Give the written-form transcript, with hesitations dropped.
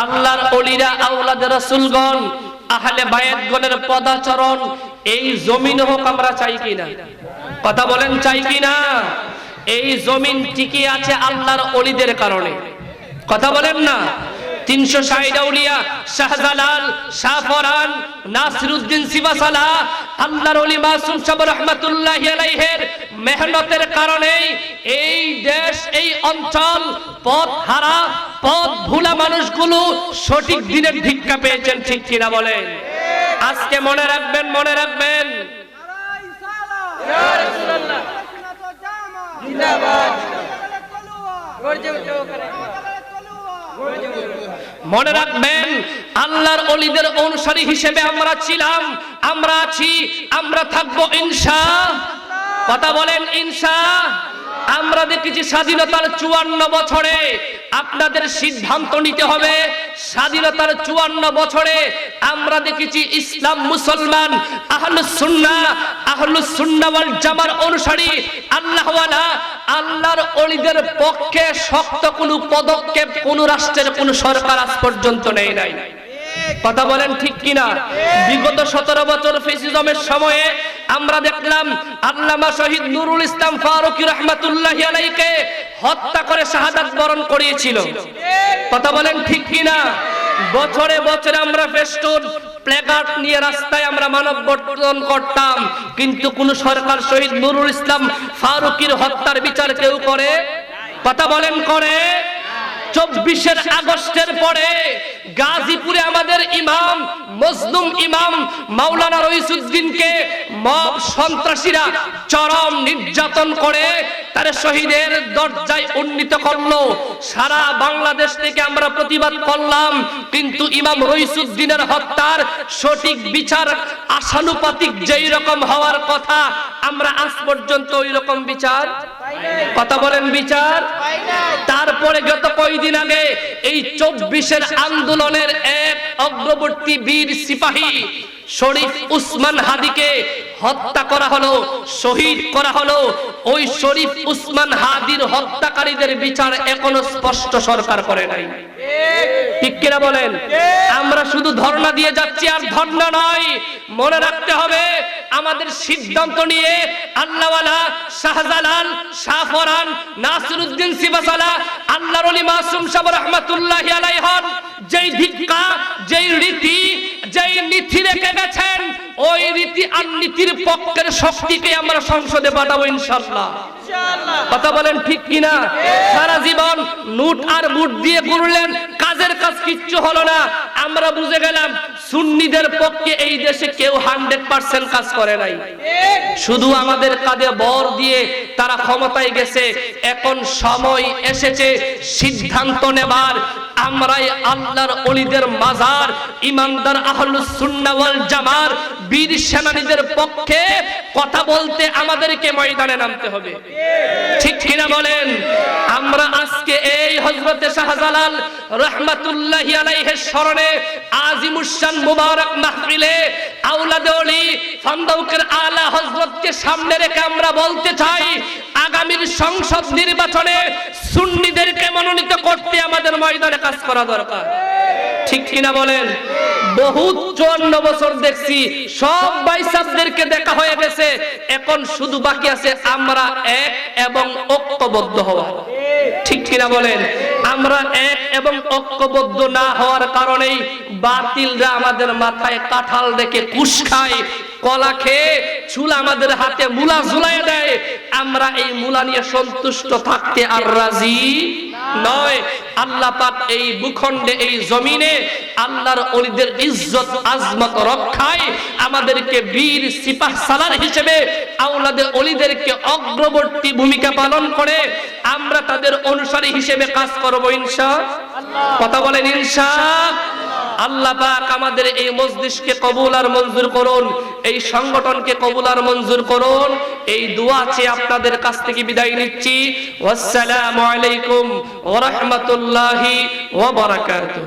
আল্লাহর ওলিরা, আওলাদে রাসূলগণ, আহলে বায়াতগণের পদাচরণ এই জমিন হোক আমরা চাই কিনা? কথা বলেন, চাই কিনা? এই জমিন টিকে আছে আল্লাহর ওলিদের কারণে। কথা বলেন না? 360 আউলিয়া, শাহজালাল, শাহফরান, নাসিরউদ্দিন সিবাসালা, আল্লাহর ওলি মাসুম সাহেব রাহমাতুল্লাহি আলাইহির মেহনতের কারণে এই দেশ, এই অঞ্চল পথ হারা, পথ ভুলা মানুষগুলো সঠিক দিনের ভিক্ষা পেয়েছেন। ঠিক কিনা বলেন? আজকে মনে রাখবেন, মনে রাখবেন, মনে রাখবেন, আল্লাহর ওলিদের অনুসারী হিসেবে আমরা ছিলাম, আমরা আছি, আমরা থাকবো ইনশাআল্লাহ। কথা বলেন ইনশাআল্লাহ। আমরা দেখেছি স্বাধীনতার 54 বছরে, আপনাদের সিদ্ধান্ত নিতে হবে, স্বাধীনতার 54 বছরে আমরা দেখেছি ইসলাম, মুসলমান, আহলুস সুন্নাহ ওয়াল জামার অনুসারী আল্লাহওয়ালা, আল্লাহর ওলিদের পক্ষে শক্ত কোনো পদক্ষেপ কোন রাষ্ট্রের কোন সরকার আজ পর্যন্ত নেয় নাই। কথা বলেন ঠিক কিনা? বিগত 17 বছর ফ্যাসিজমের সময়ে আমরা দেখলাম আল্লামা শহীদ নুরুল ইসলাম ফারুকী রাহমাতুল্লাহি আলাইহিকে হত্যা করে শাহাদাত বরণ করিয়েছিল। কথা বলেন ঠিক কিনা? বছরে বছরে আমরা ফেস্টুন, প্ল্যাকার্ড নিয়ে রাস্তায় আমরা মানববন্ধন করতাম, কিন্তু কোন সরকার শহীদ নুরুল ইসলাম ফারুকীর হত্যার বিচার কেউ করে? কথা বলেন, করে? 24 আগস্টের পরে গাজীপুরে আমাদের ইমাম, মজলুম ইমাম মাওলানা রইসুদ্দিনকে মব সন্ত্রাসীরা চরম নির্যাতন করে তার শহীদের দরজায় উন্নীত করলো। সারা বাংলাদেশ থেকে আমরা প্রতিবাদ করলাম, কিন্তু ইমাম রইসুদ্দিনের হত্যার সঠিক বিচার আশানুপাতিক যেই রকম হওয়ার কথা, আমরা আজ পর্যন্ত ওই রকম বিচার, কথা বলেন, বিচার। তারপরে গত কয়েকদিন আগে এই 24 আন্দোলনের এক অগ্রবর্তী বীর সিপাহী শরীফ উসমান হাদিকে হত্যা করা হলো, শহীদ করা হলো। ওই শরীফ উসমান হাদির হত্যাকারীদের বিচার এখনো স্পষ্ট সরকার করে নাই। ঠিক কিনা বলেন? আমরা শুধু ধর্ণা দিয়ে যাচ্ছি, আর ধর্ণা নয়, মনে রাখতে হবে আমাদের সিদ্ধান্ত নিয়ে আল্লাহওয়ালা শাহজালাল, শাহফরান, নাসিরউদ্দিন সিবাসালা, আল্লাহর ওলি মাসুম সাহেব রাহমাতুল্লাহি আলাইহির যেই ভিক্ষা, যেই রীতি, যেই নীতি রেখে গেছেন, ওই রীতি আর নীতির পক্ষের শক্তিকে আমরা সংসদে পাঠাবো ইনশাআল্লাহ। কথা বলেন ঠিক কিনা? সারা জীবন নোট আর বুট দিয়ে ঘুরলেন, কাজের কাজ কিচ্ছু হলো না। আমরা বুঝে গেলাম সুন্নিদের পক্ষে এই দেশে কেউ 100% কাজ করে নাই, শুধু আমাদের কাঁধে বর দিয়ে তারা ক্ষমতায় গেছে। এখন সময় এসেছে সিদ্ধান্ত নেবার। আমরাই আল্লাহর ওলিদের মাজার, ইমানদার আহলুস সুন্নাহ ওয়াল জামার বীর সেনানীদের পক্ষে কথা বলতে আমাদেরকে ময়দানে নামতে হবে। ঠিক কিনা বলেন? আমরা আজকে এই হযরতে শাহজালাল রাহমাতুল্লাহি আলাইহির স্মরণে আজিমুশান মুবারক মাহফিলে আওলাদে ওলি ফান্দৌকের আলা হযরতকে সামনে রেখে আমরা বলতে চাই, আগামীর সংসদ নির্বাচনে সুন্নিদেরকে মনোনীত করতে আমাদের ময়দানে কাজ করা দরকার। ঠিক কিনা বলেন? বহুত 54 বছর দেখছি, সব ভাইসাবদেরকে দেখা হয়ে গেছে, এখন শুধু বাকি আছে আমরা এক এবং ঐক্যবদ্ধ হওয়া। ঠিক কিনা বলেন? আমরা এক এবং ঐক্যবদ্ধ না হওয়ার কারণেই বাতিলরা আমাদের মাথায় কাঁঠাল রেখে কুশ খায়, কলা খেয়ে চুল আমাদের হাতে মুলা ঝুলাইয়া দেয়। আমরা এই মুলা নিয়ে সন্তুষ্ট থাকতে আর রাজি নয়। আল্লাহ পাক এই ভূখণ্ডে, এই জমিনে আল্লাহর ওলিদের ইজ্জত আজমত রক্ষায় আমাদেরকে বীর সিপাহ সালার হিসেবে আওলাদে ওলিদেরকে অগ্রবর্তী ভূমিকা পালন করে আমরা তাদের অনুসারী হিসেবে কাজ করব ইনশাআল্লাহ। কথা বলেন ইনশাআল্লাহ। আল্লাহ পাক আমাদের এই মজলিসকে কবুল আর মঞ্জুর করুন, এই সংগঠনকে কবুল আর মঞ্জুর করুন। এই দোয়া চেয়ে আপনাদের কাছ থেকে বিদায় নিচ্ছি। আসসালামু আলাইকুম ওয়া রাহমাতুল্লাহি ওয়া বারাকাতুহু।